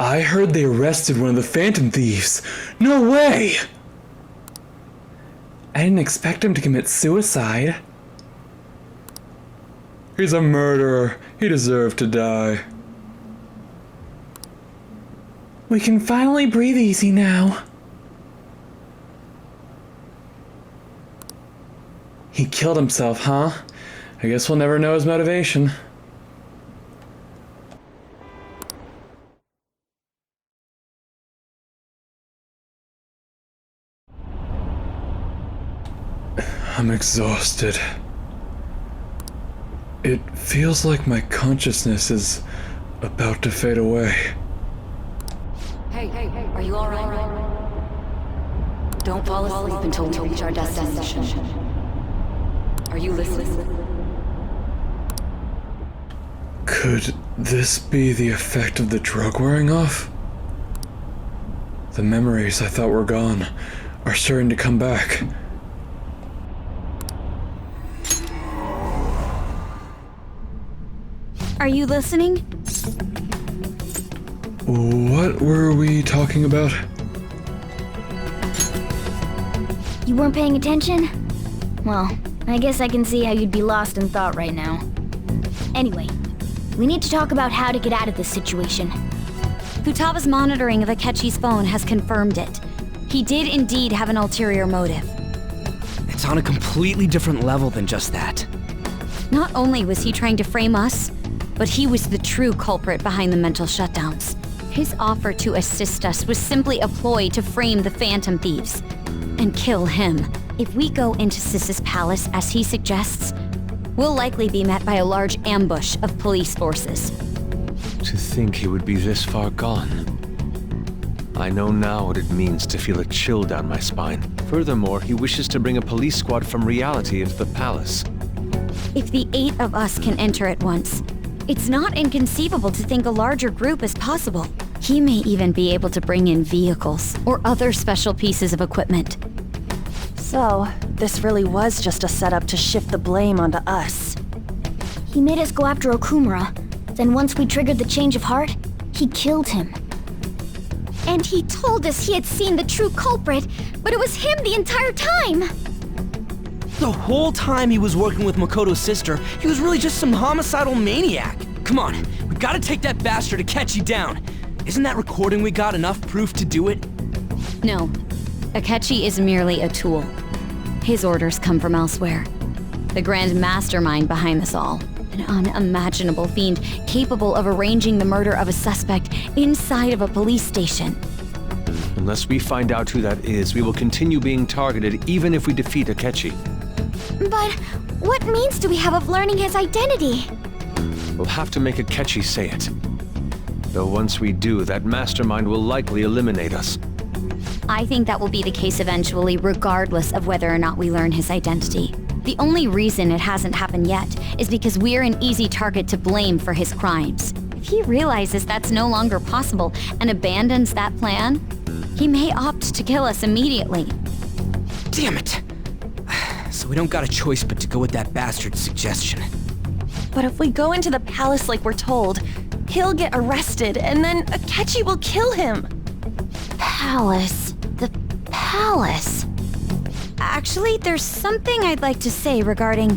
I heard they arrested one of the Phantom Thieves. No way! I didn't expect him to commit suicide. He's a murderer. He deserved to die. We can finally breathe easy now. He killed himself, huh? I guess we'll never know his motivation. I'm exhausted. It feels like my consciousness is about to fade away. Hey, are you alright? Don't fall asleep until we reach our destination. Are you listening? Could this be the effect of the drug wearing off? The memories I thought were gone are starting to come back. Are you listening? What were we talking about? You weren't paying attention? Well, I guess I can see how you'd be lost in thought right now. Anyway, we need to talk about how to get out of this situation. Futaba's monitoring of Akechi's phone has confirmed it. He did indeed have an ulterior motive. It's on a completely different level than just that. Not only was he trying to frame us, but he was the true culprit behind the mental shutdowns. His offer to assist us was simply a ploy to frame the Phantom Thieves and kill him. If we go into Sis's palace as he suggests, we'll likely be met by a large ambush of police forces. To think he would be this far gone. I know now what it means to feel a chill down my spine. Furthermore, he wishes to bring a police squad from reality into the palace. If the 8 of us can enter at once, it's not inconceivable to think a larger group is possible. He may even be able to bring in vehicles or other special pieces of equipment. So, this really was just a setup to shift the blame onto us. He made us go after Okumura. Then once we triggered the change of heart, he killed him. And he told us he had seen the true culprit, but it was him the entire time! The whole time he was working with Makoto's sister, he was really just some homicidal maniac. Come on, we gotta take that bastard Akechi down. Isn't that recording we got enough proof to do it? No, Akechi is merely a tool. His orders come from elsewhere. The grand mastermind behind this all. An unimaginable fiend capable of arranging the murder of a suspect inside of a police station. Unless we find out who that is, we will continue being targeted even if we defeat Akechi. But what means do we have of learning his identity? We'll have to make Akechi say it. Though once we do, that mastermind will likely eliminate us. I think that will be the case eventually, regardless of whether or not we learn his identity. The only reason it hasn't happened yet is because we're an easy target to blame for his crimes. If he realizes that's no longer possible and abandons that plan, he may opt to kill us immediately. Damn it! So we don't got a choice but to go with that bastard's suggestion. But if we go into the palace like we're told, he'll get arrested and then Akechi will kill him. Palace. The palace. Actually, there's something I'd like to say regarding...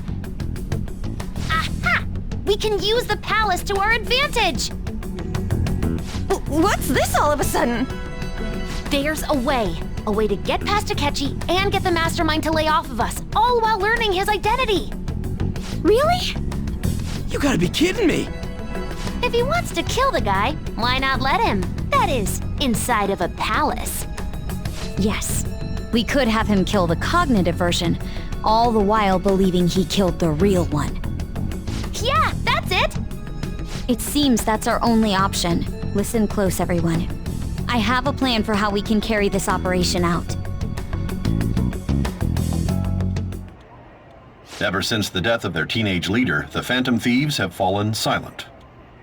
Aha! We can use the palace to our advantage! What's this all of a sudden? There's a way to get past Akechi and get the mastermind to lay off of us, all while learning his identity. Really? You gotta be kidding me! If he wants to kill the guy, why not let him? That is, inside of a palace. Yes, we could have him kill the cognitive version, all the while believing he killed the real one. Yeah, that's it! It seems that's our only option. Listen close, everyone. I have a plan for how we can carry this operation out. Ever since the death of their teenage leader, the Phantom Thieves have fallen silent.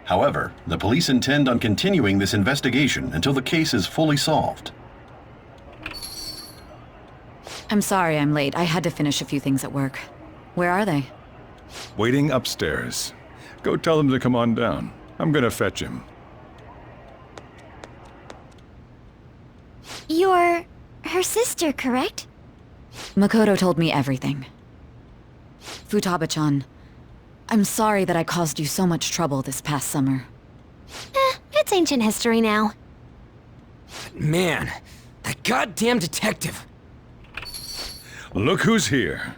However, the police intend on continuing this investigation until the case is fully solved. I'm sorry I'm late. I had to finish a few things at work. Where are they? Waiting upstairs. Go tell them to come on down. I'm gonna fetch him. You're her sister, correct? Makoto told me everything. Futaba-chan, I'm sorry that I caused you so much trouble this past summer. It's ancient history now. Man, that goddamn detective. Look who's here.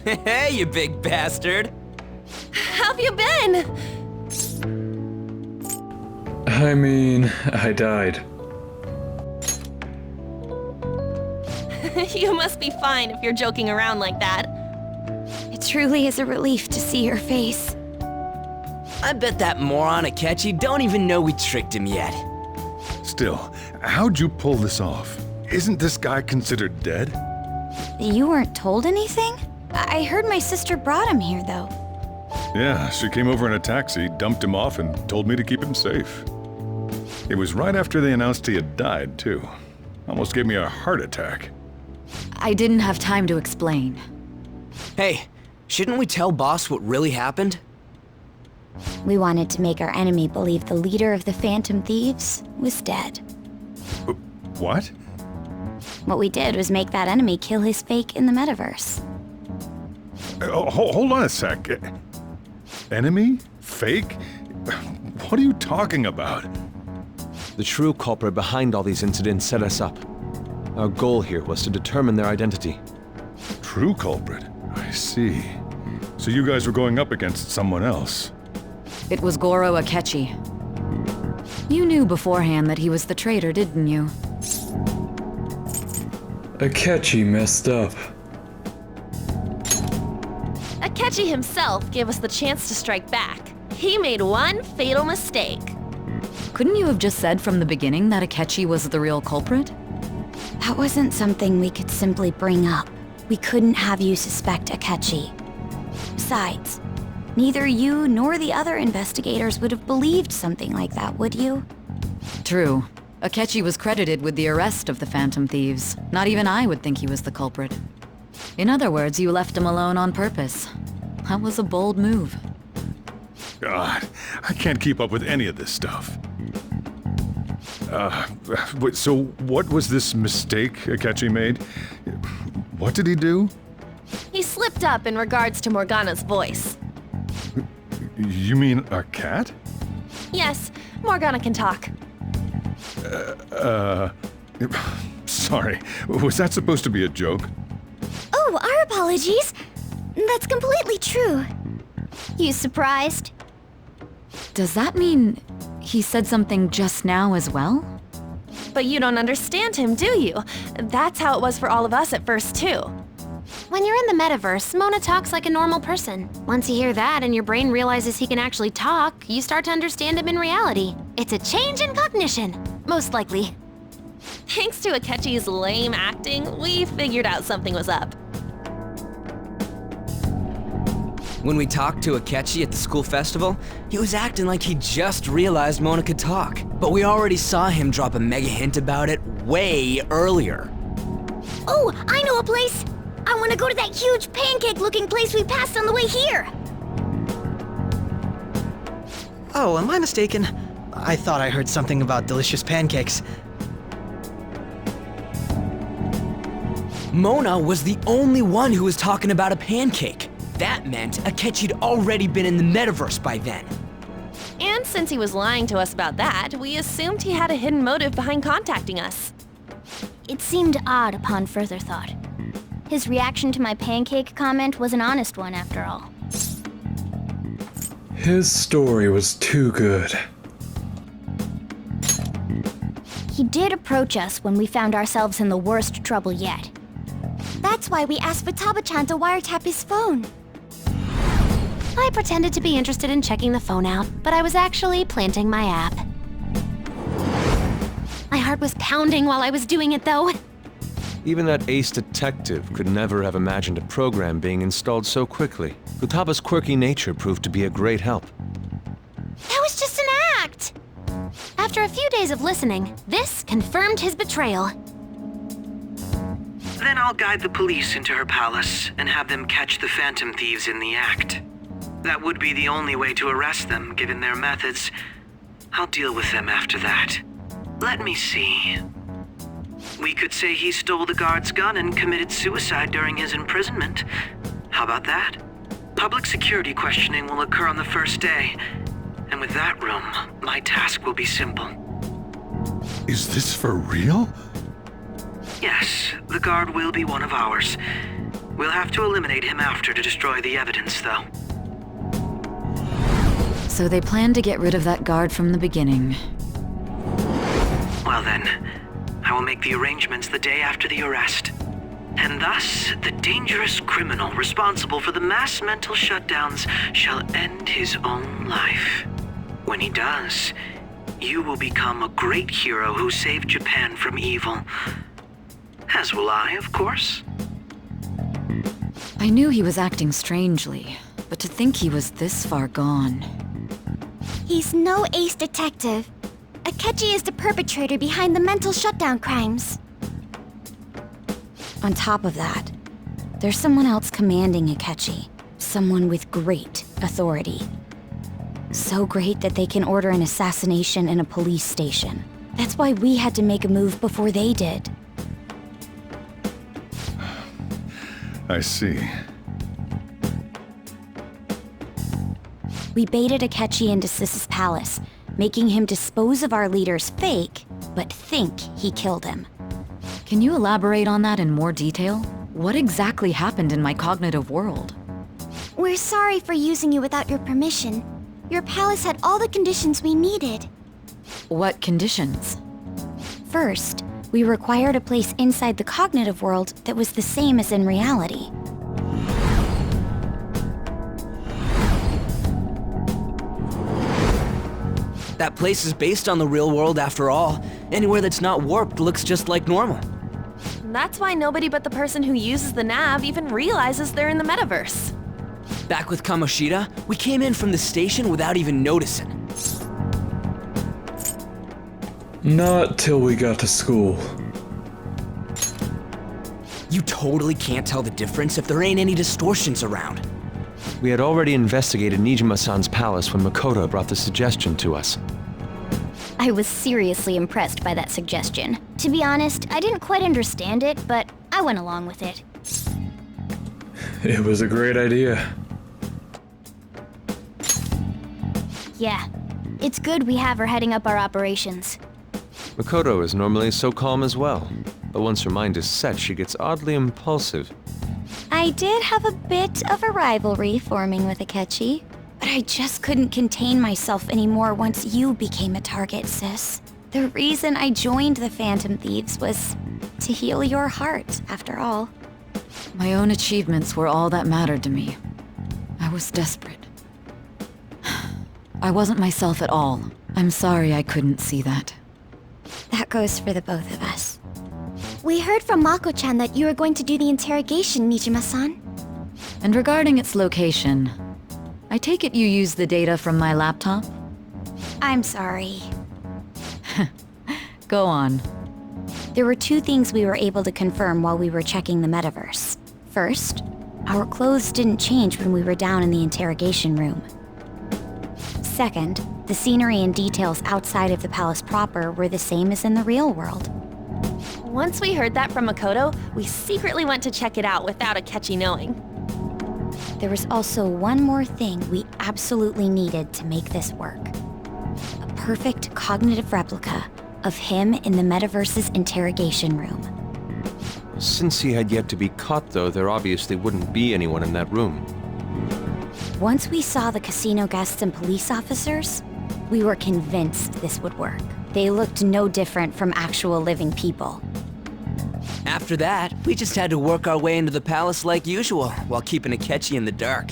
Hey, you big bastard. How've you been? I mean, I died. You must be fine if you're joking around like that. It truly is a relief to see your face. I bet that moron Akechi don't even know we tricked him yet. Still, how'd you pull this off? Isn't this guy considered dead? You weren't told anything? I heard my sister brought him here, though. Yeah, she came over in a taxi, dumped him off, and told me to keep him safe. It was right after they announced he had died, too. Almost gave me a heart attack. I didn't have time to explain. Hey, shouldn't we tell boss what really happened? We wanted to make our enemy believe the leader of the Phantom Thieves was dead. What? What we did was make that enemy kill his fake in the metaverse. Hold on a sec. Enemy? Fake? What are you talking about? The true culprit behind all these incidents set us up. Our goal here was to determine their identity. True culprit? I see. So you guys were going up against someone else. It was Goro Akechi. You knew beforehand that he was the traitor, didn't you? Akechi messed up. Akechi himself gave us the chance to strike back. He made one fatal mistake. Couldn't you have just said from the beginning that Akechi was the real culprit? That wasn't something we could simply bring up. We couldn't have you suspect Akechi. Besides, neither you nor the other investigators would have believed something like that, would you? True. Akechi was credited with the arrest of the Phantom Thieves. Not even I would think he was the culprit. In other words, you left him alone on purpose. That was a bold move. God, I can't keep up with any of this stuff. So what was this mistake Akechi made? What did he do? He slipped up in regards to Morgana's voice. You mean our cat? Yes, Morgana can talk. Sorry, was that supposed to be a joke? Oh, our apologies. That's completely true. You surprised? Does that mean he said something just now as well? But you don't understand him, do you? That's how it was for all of us at first, too. When you're in the metaverse, Mona talks like a normal person. Once you hear that and your brain realizes he can actually talk, you start to understand him in reality. It's a change in cognition, most likely. Thanks to Akechi's lame acting, we figured out something was up. When we talked to Akechi at the school festival, he was acting like he just realized Mona could talk. But we already saw him drop a mega hint about it way earlier. Oh, I know a place! I want to go to that huge pancake-looking place we passed on the way here! Oh, am I mistaken? I thought I heard something about delicious pancakes. Mona was the only one who was talking about a pancake. That meant Akechi'd already been in the metaverse by then. And since he was lying to us about that, we assumed he had a hidden motive behind contacting us. It seemed odd upon further thought. His reaction to my pancake comment was an honest one, after all. His story was too good. He did approach us when we found ourselves in the worst trouble yet. That's why we asked Futaba-chan to wiretap his phone. I pretended to be interested in checking the phone out, but I was actually planting my app. My heart was pounding while I was doing it, though. Even that ace detective could never have imagined a program being installed so quickly. Futaba's quirky nature proved to be a great help. That was just an act! After a few days of listening, this confirmed his betrayal. Then I'll guide the police into her palace and have them catch the Phantom Thieves in the act. That would be the only way to arrest them, given their methods. I'll deal with them after that. Let me see. We could say he stole the guard's gun and committed suicide during his imprisonment. How about that? Public security questioning will occur on the first day. And with that room, my task will be simple. Is this for real? Yes, the guard will be one of ours. We'll have to eliminate him after to destroy the evidence, though. So they planned to get rid of that guard from the beginning. Well then, I will make the arrangements the day after the arrest. And thus, the dangerous criminal responsible for the mass mental shutdowns shall end his own life. When he does, you will become a great hero who saved Japan from evil. As will I, of course. I knew he was acting strangely, but to think he was this far gone. He's no ace detective. Akechi is the perpetrator behind the mental shutdown crimes. On top of that, there's someone else commanding Akechi. Someone with great authority. So great that they can order an assassination in a police station. That's why we had to make a move before they did. I see. We baited Akechi into Sis's palace, making him dispose of our leader's fake, but think he killed him. Can you elaborate on that in more detail? What exactly happened in my cognitive world? We're sorry for using you without your permission. Your palace had all the conditions we needed. What conditions? First, we required a place inside the cognitive world that was the same as in reality. That place is based on the real world after all. Anywhere that's not warped looks just like normal. That's why nobody but the person who uses the nav even realizes they're in the metaverse. Back with Kamoshida, we came in from the station without even noticing. Not till we got to school. You totally can't tell the difference if there ain't any distortions around. We had already investigated Nijima-san's palace when Makoto brought the suggestion to us. I was seriously impressed by that suggestion. To be honest, I didn't quite understand it, but I went along with it. It was a great idea. Yeah, it's good we have her heading up our operations. Makoto is normally so calm as well, but once her mind is set, she gets oddly impulsive. I did have a bit of a rivalry forming with Akechi, but I just couldn't contain myself anymore once you became a target, Sis. The reason I joined the Phantom Thieves was to heal your heart, after all. My own achievements were all that mattered to me. I was desperate. I wasn't myself at all. I'm sorry I couldn't see that. That goes for the both of us. We heard from Mako-chan that you were going to do the interrogation, Nijima-san. And regarding its location, I take it you used the data from my laptop? I'm sorry. Go on. There were two things we were able to confirm while we were checking the metaverse. First, our clothes didn't change when we were down in the interrogation room. Second, the scenery and details outside of the palace proper were the same as in the real world. Once we heard that from Makoto, we secretly went to check it out without Akechi knowing. There was also one more thing we absolutely needed to make this work. A perfect cognitive replica of him in the metaverse's interrogation room. Since he had yet to be caught, though, there obviously wouldn't be anyone in that room. Once we saw the casino guests and police officers, we were convinced this would work. They looked no different from actual living people. After that, we just had to work our way into the palace like usual, while keeping Akechi in the dark.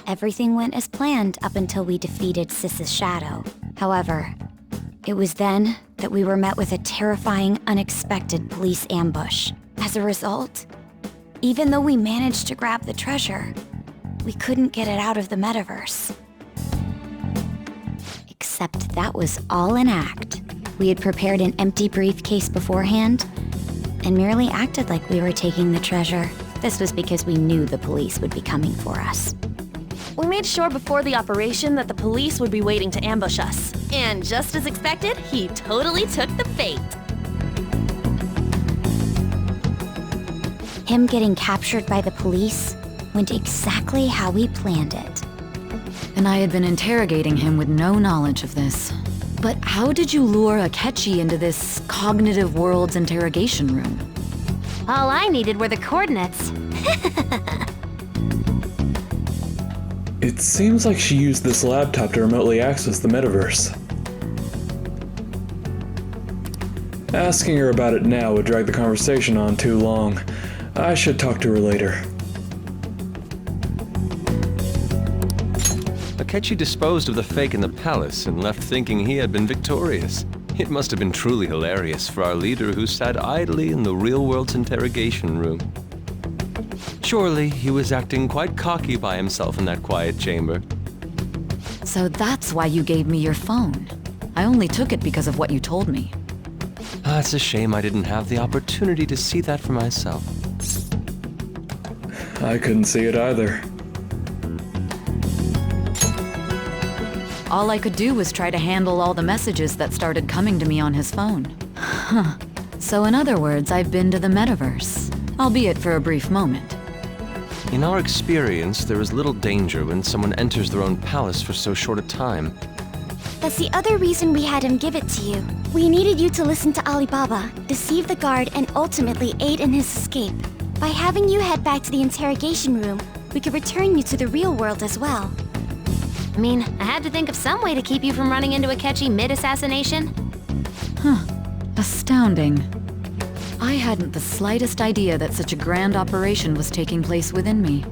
Everything went as planned up until we defeated Sis's shadow. However, it was then that we were met with a terrifying, unexpected police ambush. As a result, even though we managed to grab the treasure, we couldn't get it out of the metaverse. Except that was all an act. We had prepared an empty briefcase beforehand and merely acted like we were taking the treasure. This was because we knew the police would be coming for us. We made sure before the operation that the police would be waiting to ambush us. And just as expected, he totally took the bait. Him getting captured by the police went exactly how we planned it. And I had been interrogating him with no knowledge of this. But how did you lure Akechi into this cognitive world's interrogation room? All I needed were the coordinates. It seems like she used this laptop to remotely access the metaverse. Asking her about it now would drag the conversation on too long. I should talk to her later. Akechi disposed of the fake in the palace and left thinking he had been victorious. It must have been truly hilarious for our leader who sat idly in the real world's interrogation room. Surely he was acting quite cocky by himself in that quiet chamber. So that's why you gave me your phone. I only took it because of what you told me. It's a shame I didn't have the opportunity to see that for myself. I couldn't see it either. All I could do was try to handle all the messages that started coming to me on his phone. Huh. So in other words, I've been to the metaverse, albeit for a brief moment. In our experience, there is little danger when someone enters their own palace for so short a time. That's the other reason we had him give it to you. We needed you to listen to Alibaba, deceive the guard, and ultimately aid in his escape. By having you head back to the interrogation room, we could return you to the real world as well. I mean, I had to think of some way to keep you from running into Akechi mid-assassination. Huh. Astounding. I hadn't the slightest idea that such a grand operation was taking place within me.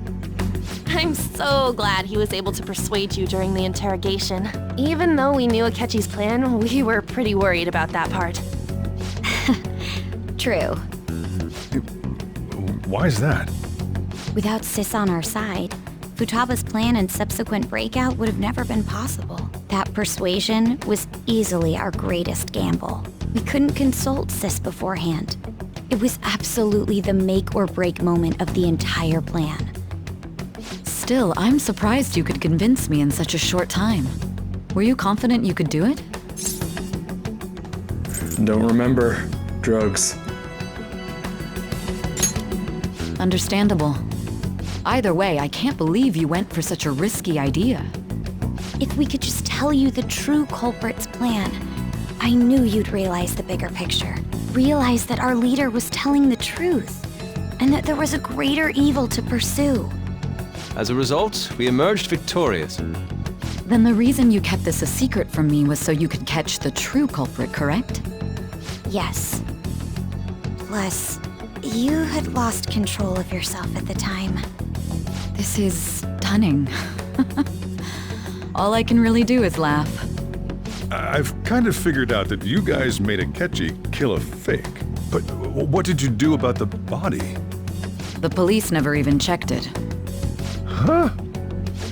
I'm so glad he was able to persuade you during the interrogation. Even though we knew Akechi's plan, we were pretty worried about that part. True. Why is that? Without Sis on our side, Futaba's plan and subsequent breakout would have never been possible. That persuasion was easily our greatest gamble. We couldn't consult Sis beforehand. It was absolutely the make or break moment of the entire plan. Still, I'm surprised you could convince me in such a short time. Were you confident you could do it? Don't remember. Drugs. Understandable. Either way, I can't believe you went for such a risky idea. If we could just tell you the true culprit's plan, I knew you'd realize the bigger picture. Realize that our leader was telling the truth, and that there was a greater evil to pursue. As a result, we emerged victorious. Then the reason you kept this a secret from me was so you could catch the true culprit, correct? Yes. Plus, you had lost control of yourself at the time. This is stunning. All I can really do is laugh. I've kind of figured out that you guys made Akechi kill a fake. But what did you do about the body? The police never even checked it. Huh?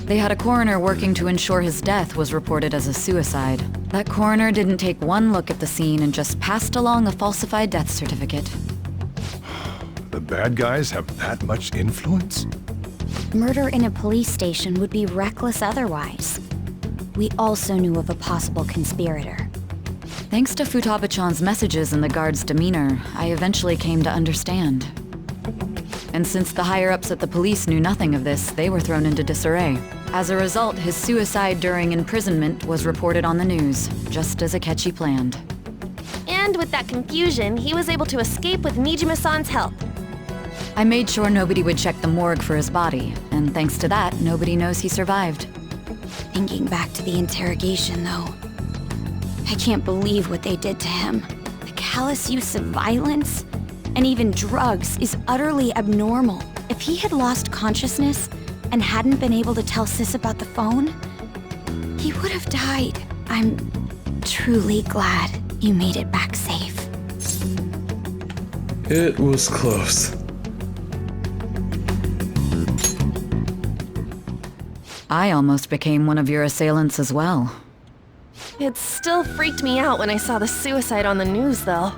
They had a coroner working to ensure his death was reported as a suicide. That coroner didn't take one look at the scene and just passed along a falsified death certificate. The bad guys have that much influence? Murder in a police station would be reckless otherwise. We also knew of a possible conspirator. Thanks to Futaba-chan's messages and the guard's demeanor, I eventually came to understand. And since the higher-ups at the police knew nothing of this, they were thrown into disarray. As a result, his suicide during imprisonment was reported on the news, just as Akechi planned. And with that confusion, he was able to escape with Nijima-san's help. I made sure nobody would check the morgue for his body, and thanks to that, nobody knows he survived. Thinking back to the interrogation, though, I can't believe what they did to him. The callous use of violence, and even drugs, is utterly abnormal. If he had lost consciousness and hadn't been able to tell Sis about the phone, he would have died. I'm truly glad you made it back safe. It was close. I almost became one of your assailants as well. It still freaked me out when I saw the suicide on the news, though.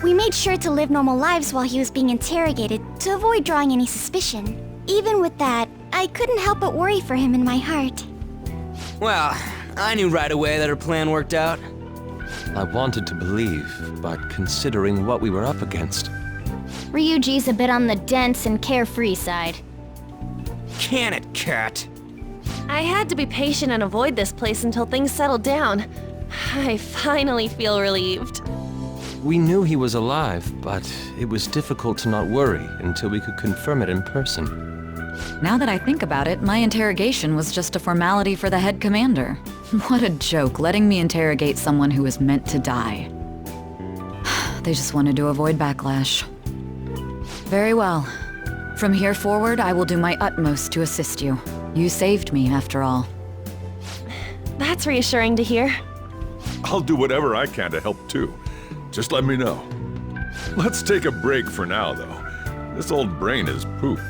We made sure to live normal lives while he was being interrogated to avoid drawing any suspicion. Even with that, I couldn't help but worry for him in my heart. Well, I knew right away that her plan worked out. I wanted to believe, but considering what we were up against. Ryuji's a bit on the dense and carefree side. Can it, Cat? I had to be patient and avoid this place until things settled down. I finally feel relieved. We knew he was alive, but it was difficult to not worry until we could confirm it in person. Now that I think about it, my interrogation was just a formality for the head commander. What a joke, letting me interrogate someone who was meant to die. They just wanted to avoid backlash. Very well. From here forward, I will do my utmost to assist you. You saved me, after all. That's reassuring to hear. I'll do whatever I can to help too. Just let me know. Let's take a break for now, though. This old brain is pooped.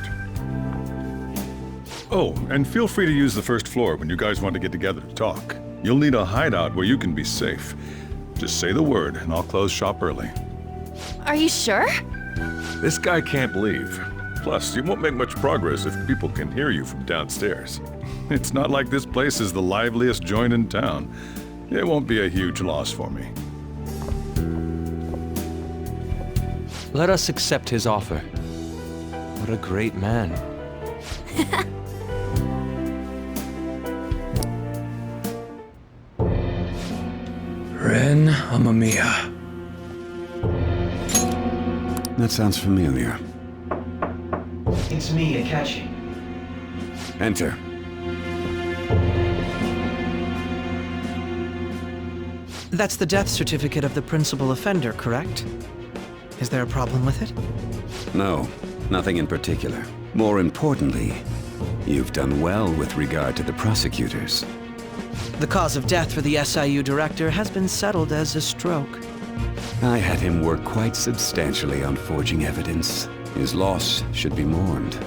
Oh, and feel free to use the first floor when you guys want to get together to talk. You'll need a hideout where you can be safe. Just say the word, and I'll close shop early. Are you sure? This guy can't leave. Plus, you won't make much progress if people can hear you from downstairs. It's not like this place is the liveliest joint in town. It won't be a huge loss for me. Let us accept his offer. What a great man. Ren Amamiya. That sounds familiar. It's me, Akechi. Enter. That's the death certificate of the principal offender, correct? Is there a problem with it? No, nothing in particular. More importantly, you've done well with regard to the prosecutors. The cause of death for the SIU director has been settled as a stroke. I had him work quite substantially on forging evidence. His loss should be mourned.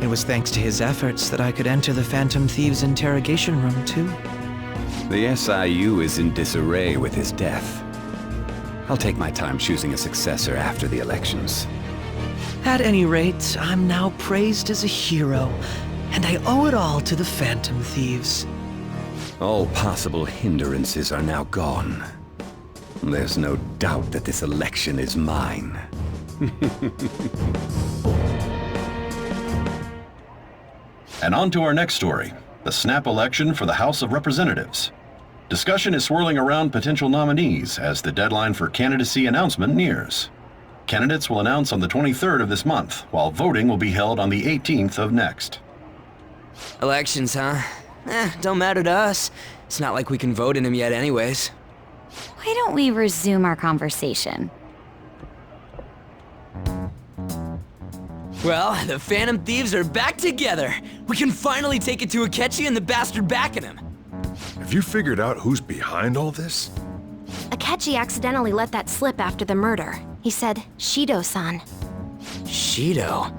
It was thanks to his efforts that I could enter the Phantom Thieves' interrogation room, too. The SIU is in disarray with his death. I'll take my time choosing a successor after the elections. At any rate, I'm now praised as a hero, and I owe it all to the Phantom Thieves. All possible hindrances are now gone. There's no doubt that this election is mine. And on to our next story, the snap election for the House of Representatives. Discussion is swirling around potential nominees as the deadline for candidacy announcement nears. Candidates will announce on the 23rd of this month, while voting will be held on the 18th of next. Elections, huh? Don't matter to us. It's not like we can vote in them yet anyways. Why don't we resume our conversation? Well, the Phantom Thieves are back together. We can finally take it to Akechi and the bastard backing him. Have you figured out who's behind all this? Akechi accidentally let that slip after the murder. He said, Shido-san. Shido?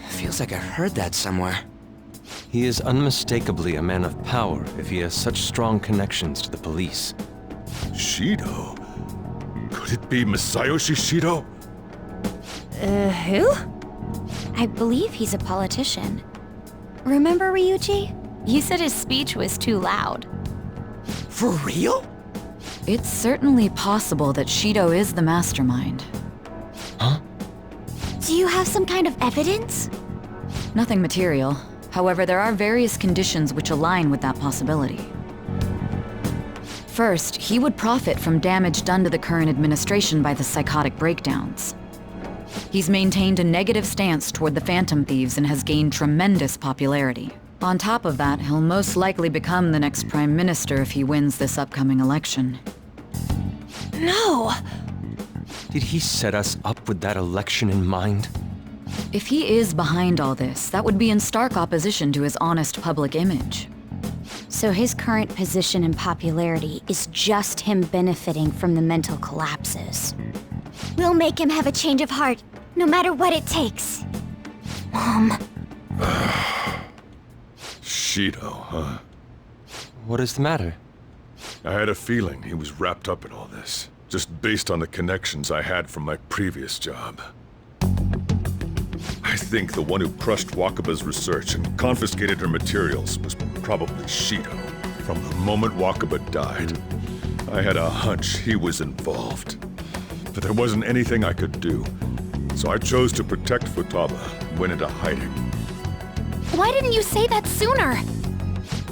Feels like I heard that somewhere. He is unmistakably a man of power if he has such strong connections to the police. Shido? Could it be Masayoshi Shido? Who? I believe he's a politician. Remember Ryuji? You said his speech was too loud. For real? It's certainly possible that Shido is the mastermind. Huh? Do you have some kind of evidence? Nothing material. However, there are various conditions which align with that possibility. First, he would profit from damage done to the current administration by the psychotic breakdowns. He's maintained a negative stance toward the Phantom Thieves and has gained tremendous popularity. On top of that, he'll most likely become the next Prime Minister if he wins this upcoming election. No! Did he set us up with that election in mind? If he is behind all this, that would be in stark opposition to his honest public image. So his current position and popularity is just him benefiting from the mental collapses. We'll make him have a change of heart, no matter what it takes. Mom. Shido, huh? What is the matter? I had a feeling he was wrapped up in all this. just based on the connections I had from my previous job. I think the one who crushed Wakaba's research and confiscated her materials was probably Shido. From the moment Wakaba died, I had a hunch he was involved. But there wasn't anything I could do, so I chose to protect Futaba and went into hiding. Why didn't you say that sooner?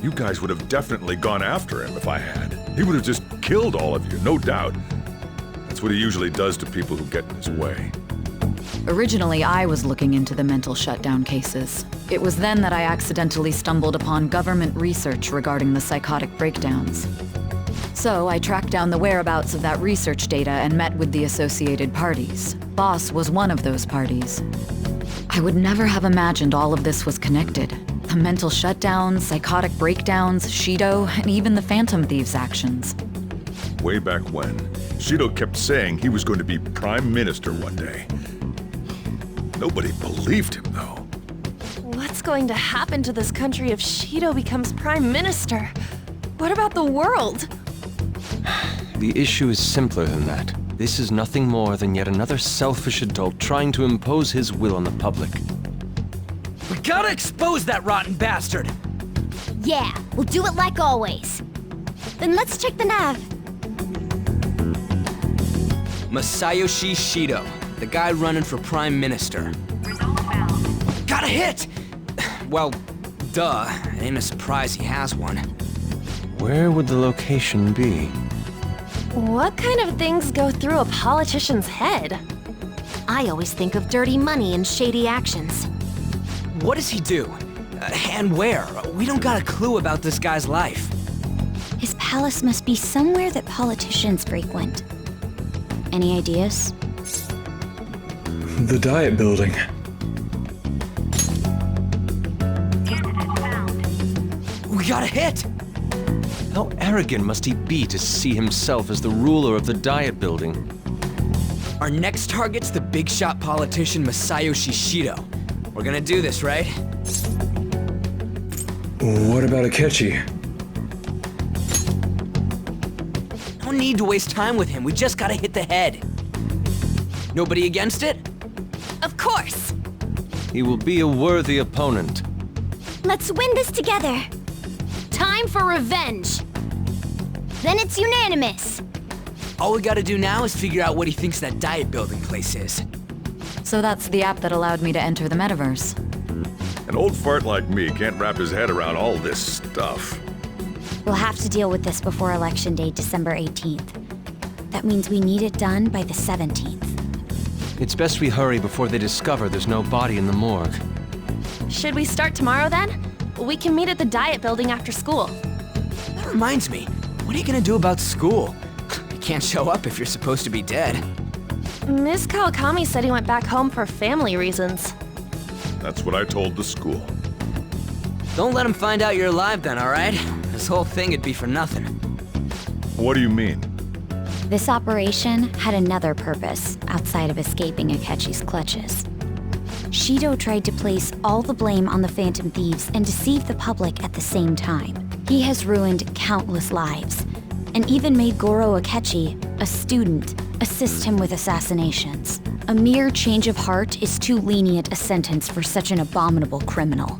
You guys would have definitely gone after him if I had. He would have just killed all of you, no doubt. That's what he usually does to people who get in his way. Originally, I was looking into the mental shutdown cases. It was then that I accidentally stumbled upon government research regarding the psychotic breakdowns. So I tracked down the whereabouts of that research data and met with the associated parties. Boss was one of those parties. I would never have imagined all of this was connected. The mental shutdowns, psychotic breakdowns, Shido, and even the Phantom Thieves' actions. Way back when, Shido kept saying he was going to be Prime Minister one day. Nobody believed him, though. What's going to happen to this country if Shido becomes Prime Minister? What about the world? The issue is simpler than that. This is nothing more than yet another selfish adult trying to impose his will on the public. We gotta expose that rotten bastard! Yeah, we'll do it like always. Then let's check the nav. Masayoshi Shido, the guy running for Prime Minister. Got a hit! Well, duh. It ain't a surprise he has one. Where would the location be? What kind of things go through a politician's head? I always think of dirty money and shady actions. What does he do? And where? We don't got a clue about this guy's life. His palace must be somewhere that politicians frequent. Any ideas? The Diet Building. We got a hit! How arrogant must he be to see himself as the ruler of the Diet Building? Our next target's the big shot politician Masayoshi Shido. We're gonna do this, right? What about Akechi? No need to waste time with him. We just gotta hit the head. Nobody against it? Of course. He will be a worthy opponent. Let's win this together. Time for revenge! Then it's unanimous. All we gotta do now is figure out what he thinks that Diet Building place is. So that's the app that allowed me to enter the metaverse. An old fart like me can't wrap his head around all this stuff. We'll have to deal with this before Election Day, December 18th. That means we need it done by the 17th. It's best we hurry before they discover there's no body in the morgue. Should we start tomorrow then? We can meet at the Diet Building after school. That reminds me, what are you gonna do about school? You can't show up if you're supposed to be dead. Miss Kawakami said he went back home for family reasons. That's what I told the school. Don't let him find out you're alive then, alright? This whole thing would be for nothing. What do you mean? This operation had another purpose outside of escaping Akechi's clutches. Shido tried to place all the blame on the Phantom Thieves and deceive the public at the same time. He has ruined countless lives, and even made Goro Akechi, a student, assist him with assassinations. A mere change of heart is too lenient a sentence for such an abominable criminal.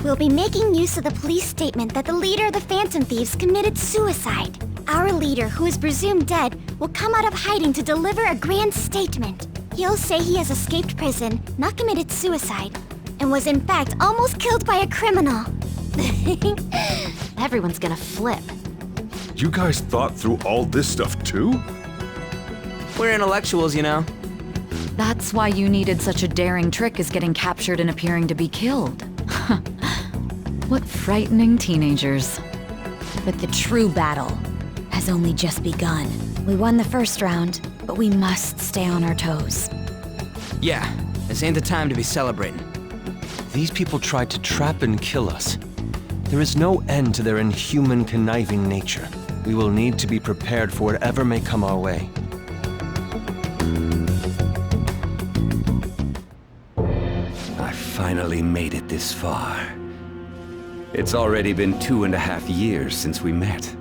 We'll be making use of the police statement that the leader of the Phantom Thieves committed suicide. Our leader, who is presumed dead, will come out of hiding to deliver a grand statement. He'll say he has escaped prison, not committed suicide, and was in fact almost killed by a criminal. Everyone's gonna flip. You guys thought through all this stuff too? We're intellectuals, you know. That's why you needed such a daring trick as getting captured and appearing to be killed. What frightening teenagers. But the true battle has only just begun. We won the first round, but we must stay on our toes. Yeah, this ain't the time to be celebrating. These people tried to trap and kill us. There is no end to their inhuman, conniving nature. We will need to be prepared for whatever may come our way. I finally made it this far. It's already been 2.5 years since we met.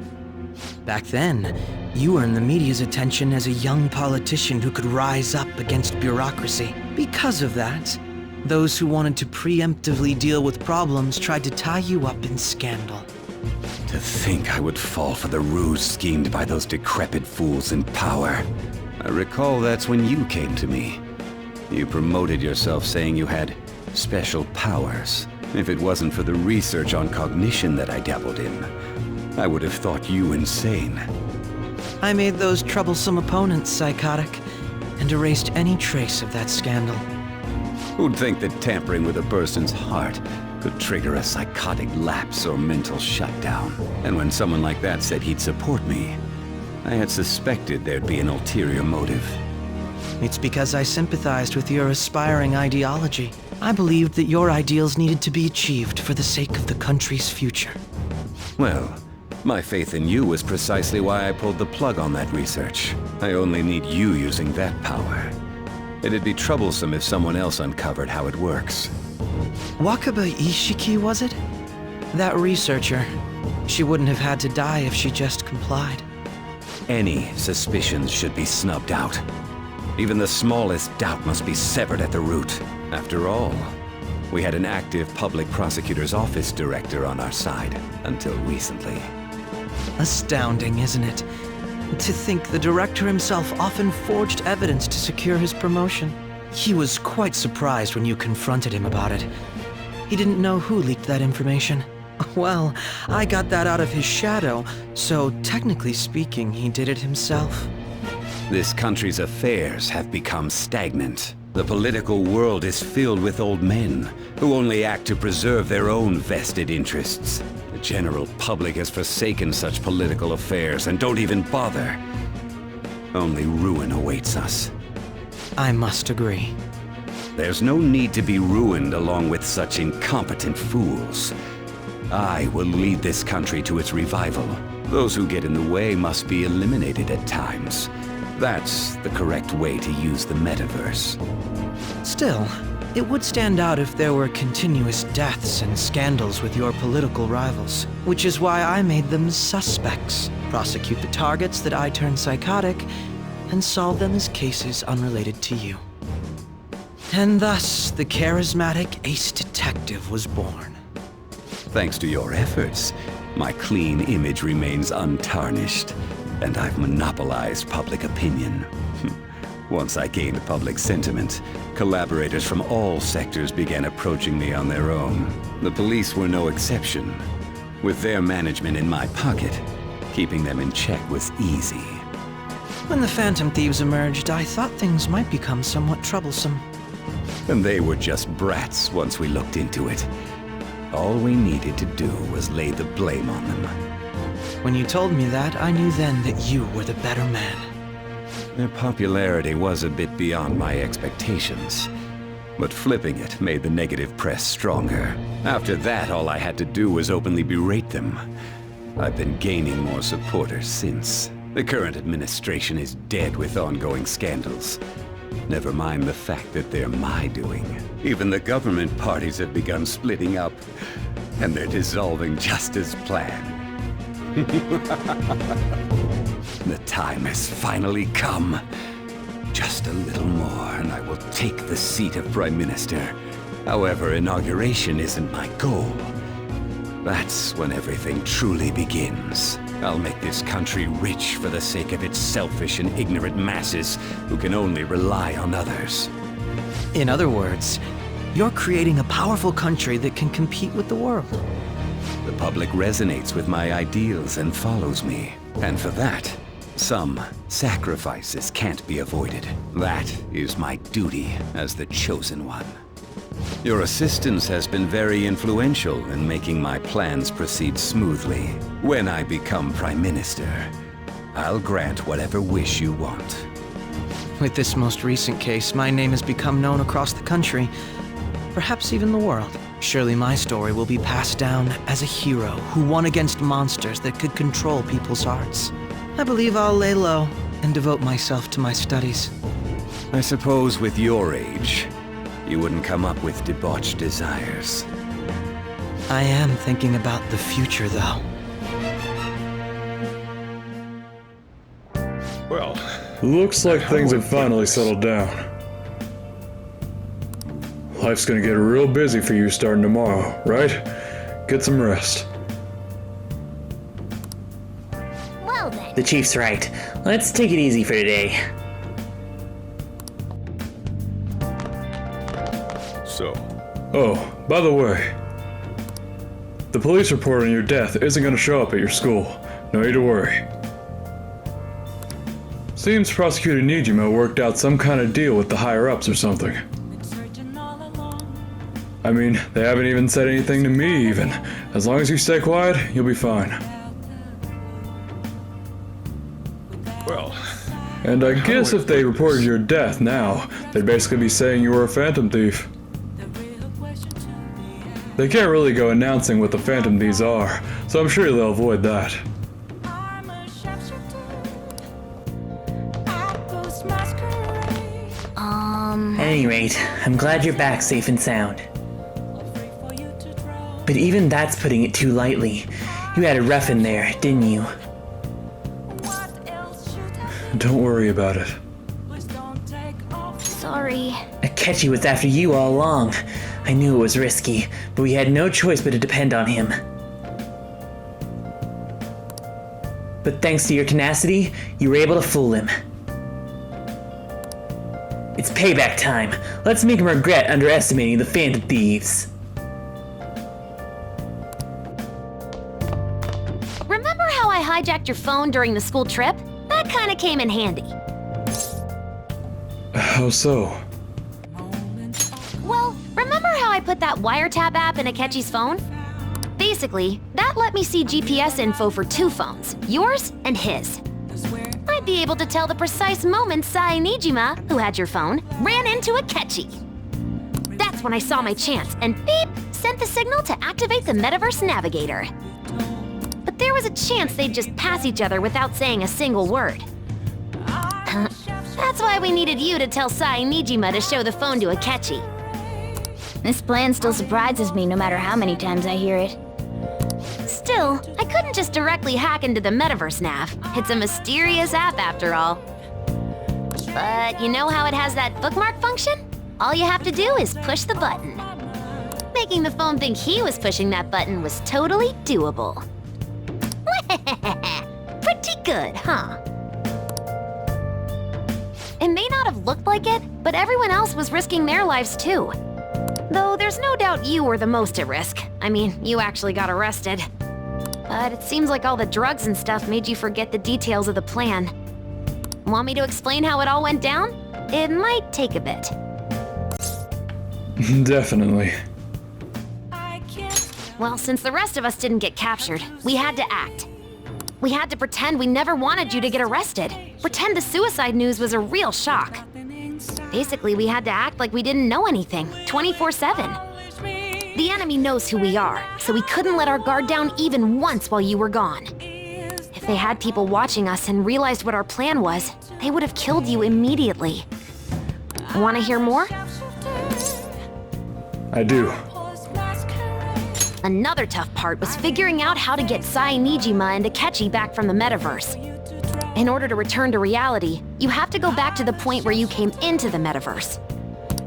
Back then, You earned the media's attention as a young politician who could rise up against bureaucracy. Because of that, those who wanted to preemptively deal with problems tried to tie you up in scandal. To think I would fall for the ruse schemed by those decrepit fools in power. I recall that's when you came to me. You promoted yourself saying you had special powers. If it wasn't for the research on cognition that I dabbled in, I would have thought you insane. I made those troublesome opponents psychotic, and erased any trace of that scandal. Who'd think that tampering with a person's heart could trigger a psychotic lapse or mental shutdown? And when someone like that said he'd support me, I had suspected there'd be an ulterior motive. It's because I sympathized with your aspiring ideology. I believed that your ideals needed to be achieved for the sake of the country's future. Well, my faith in you was precisely why I pulled the plug on that research. I only need you using that power. It'd be troublesome if someone else uncovered how it works. Wakaba Ishiki, was it? That researcher. She wouldn't have had to die if she just complied. Any suspicions should be snubbed out. Even the smallest doubt must be severed at the root. After all, we had an active public prosecutor's office director on our side, until recently. Astounding, isn't it? To think the director himself often forged evidence to secure his promotion. He was quite surprised when you confronted him about it. He didn't know who leaked that information. Well, I got that out of his shadow, so technically speaking, he did it himself. This country's affairs have become stagnant. The political world is filled with old men who only act to preserve their own vested interests. The general public has forsaken such political affairs and don't even bother. Only ruin awaits us. I must agree. There's no need to be ruined along with such incompetent fools. I will lead this country to its revival. Those who get in the way must be eliminated at times. That's the correct way to use the metaverse. Still, it would stand out if there were continuous deaths and scandals with your political rivals, which is why I made them suspects. Prosecute the targets that I turn psychotic, and solve them as cases unrelated to you. And thus, the charismatic ace detective was born. Thanks to your efforts, my clean image remains untarnished, and I've monopolized public opinion. Once I gained public sentiment, collaborators from all sectors began approaching me on their own. The police were no exception. With their management in my pocket, keeping them in check was easy. When the Phantom Thieves emerged, I thought things might become somewhat troublesome. And they were just brats once we looked into it. All we needed to do was lay the blame on them. When you told me that, I knew then that you were the better man. Their popularity was a bit beyond my expectations. But flipping it made the negative press stronger. After that, all I had to do was openly berate them. I've been gaining more supporters since. The current administration is dead with ongoing scandals. Never mind the fact that they're my doing. Even the government parties have begun splitting up, and they're dissolving just as planned. The time has finally come. Just a little more, and I will take the seat of Prime Minister. However, inauguration isn't my goal. That's when everything truly begins. I'll make this country rich for the sake of its selfish and ignorant masses who can only rely on others. In other words, you're creating a powerful country that can compete with the world. The public resonates with my ideals and follows me. And for that, some sacrifices can't be avoided. That is my duty as the chosen one. Your assistance has been very influential in making my plans proceed smoothly. When I become Prime Minister, I'll grant whatever wish you want. With this most recent case, my name has become known across the country, perhaps even the world. Surely my story will be passed down as a hero who won against monsters that could control people's hearts. I believe I'll lay low and devote myself to my studies. I suppose with your age, you wouldn't come up with debauched desires. I am thinking about the future, though. Well, Looks like things have finally settled down. Life's gonna get real busy for you starting tomorrow, right? Get some rest. Well then. The chief's right. Let's take it easy for today. so, Oh, by the way, the police report on your death isn't gonna show up at your school. No need to worry. Seems Prosecutor Nijima worked out some kind of deal with the higher-ups or something. I mean, they haven't even said anything to me even. As long as you stay quiet, you'll be fine. well, And I guess if they reported your death now, they'd basically be saying you were a phantom thief. They can't really go announcing what the phantom thieves are, so I'm sure they'll avoid that. At any rate, I'm glad you're back safe and sound. But even that's putting it too lightly. You had a rough in there, didn't you? Don't worry about it. Sorry. Akechi was after you all along. I knew it was risky, but we had no choice but to depend on him. But thanks to your tenacity, you were able to fool him. It's payback time. Let's make him regret underestimating the Phantom Thieves. Remember how I hijacked your phone during the school trip? That kinda came in handy. How so? Well, remember how I put that wiretap app in Akechi's phone? Basically, that let me see GPS info for two phones, yours and his. I'd be able to tell the precise moment Sai Nijima, who had your phone, ran into Akechi. That's when I saw my chance and beep, sent the signal to activate the Metaverse Navigator. But there was a chance they'd just pass each other without saying a single word. That's why we needed you to tell Sai Nijima to show the phone to Akechi. This plan still surprises me no matter how many times I hear it. Still, I couldn't just directly hack into the Metaverse Nav. It's a mysterious app after all. But you know how it has that bookmark function? All you have to do is push the button. Making the phone think he was pushing that button was totally doable. Pretty good, huh? It may not have looked like it, but everyone else was risking their lives too. Though there's no doubt you were the most at risk. I mean, you actually got arrested. But it seems like all the drugs and stuff made you forget the details of the plan. Want me to explain how it all went down? It might take a bit. Definitely. Well, since the rest of us didn't get captured, we had to act. We had to pretend we never wanted you to get arrested. Pretend the suicide news was a real shock. Basically, we had to act like we didn't know anything, 24/7. The enemy knows who we are, so we couldn't let our guard down even once while you were gone. If they had people watching us and realized what our plan was, they would have killed you immediately. Want to hear more? I do. Another tough part was figuring out how to get Sai Nijima and Akechi back from the metaverse. In order to return to reality, you have to go back to the point where you came into the metaverse.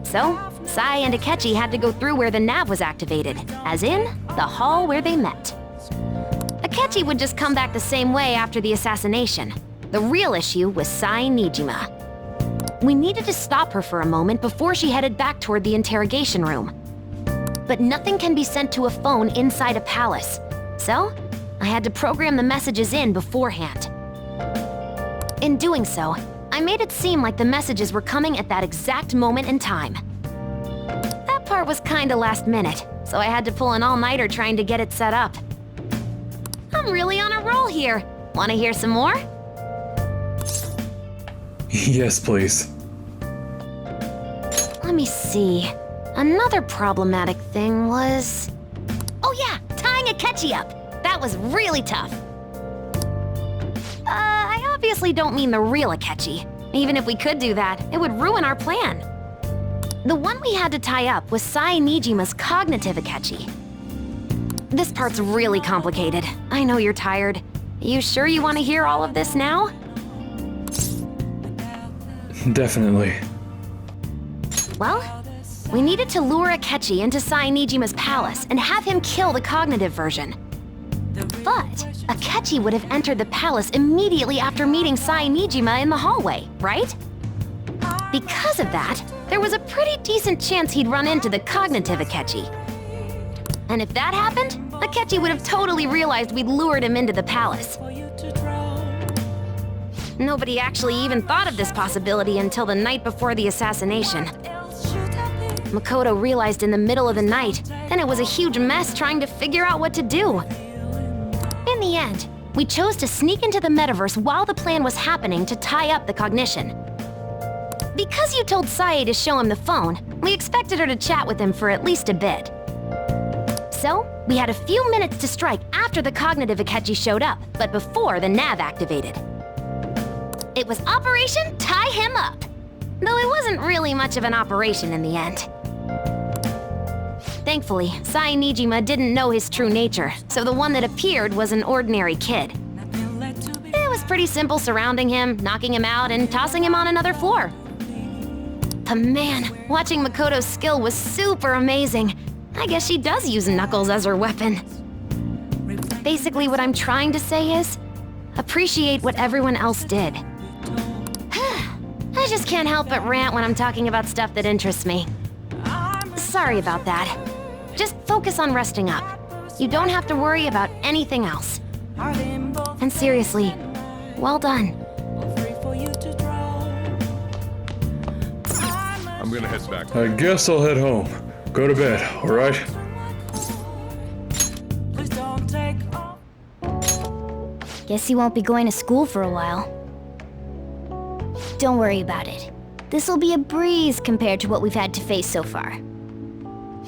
So, Sai and Akechi had to go through where the nav was activated, as in, the hall where they met. Akechi would just come back the same way after the assassination. The real issue was Sai Nijima. We needed to stop her for a moment before she headed back toward the interrogation room. But nothing can be sent to a phone inside a palace. So, I had to program the messages in beforehand. In doing so, I made it seem like the messages were coming at that exact moment in time. That part was kinda last minute, so I had to pull an all-nighter trying to get it set up. I'm really on a roll here. Wanna hear some more? Yes, please. Let me see. Another problematic thing was... Oh yeah, tying Akechi up. That was really tough. I obviously don't mean the real Akechi. Even if we could do that, it would ruin our plan. The one we had to tie up was Sai Nijima's cognitive Akechi. This part's really complicated. I know you're tired. You sure you want to hear all of this now? definitely. Well, we needed to lure Akechi into Sai Nijima's palace and have him kill the cognitive version. But Akechi would have entered the palace immediately after meeting Sai Nijima in the hallway, right? Because of that, there was a pretty decent chance he'd run into the cognitive Akechi. And if that happened, Akechi would have totally realized we'd lured him into the palace. Nobody actually even thought of this possibility until the night before the assassination. Makoto realized in the middle of the night, and it was a huge mess trying to figure out what to do. In the end, we chose to sneak into the metaverse while the plan was happening to tie up the cognition. Because you told Sae to show him the phone, we expected her to chat with him for at least a bit. So, we had a few minutes to strike after the cognitive Akechi showed up, but before the nav activated. It was Operation Tie Him Up, though it wasn't really much of an operation in the end. Thankfully, Sai Nijima didn't know his true nature, so the one that appeared was an ordinary kid. It was pretty simple surrounding him, knocking him out, and tossing him on another floor. But man, watching Makoto's skill was super amazing. I guess she does use Knuckles as her weapon. Basically, what I'm trying to say is, appreciate what everyone else did. I just can't help but rant when I'm talking about stuff that interests me. Sorry about that. Just focus on resting up. You don't have to worry about anything else. And seriously, well done. I'm gonna head back. I guess I'll head home. Go to bed, alright? Guess you won't be going to school for a while. Don't worry about it. This'll be a breeze compared to what we've had to face so far.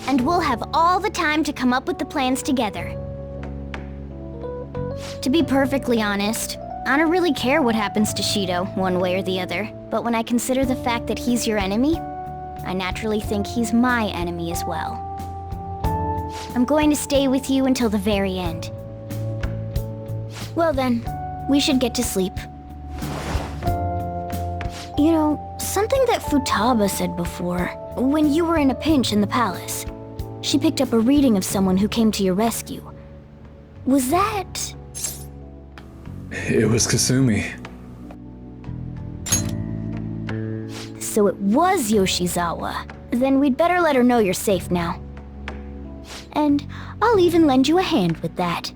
And we'll have all the time to come up with the plans together. To be perfectly honest, I don't really care what happens to Shido, one way or the other. But when I consider the fact that he's your enemy, I naturally think he's my enemy as well. I'm going to stay with you until the very end. Well then, we should get to sleep. You know, something that Futaba said before, when you were in a pinch in the palace. She picked up a reading of someone who came to your rescue. Was that... It was Kasumi. So it was Yoshizawa. Then we'd better let her know you're safe now. And I'll even lend you a hand with that.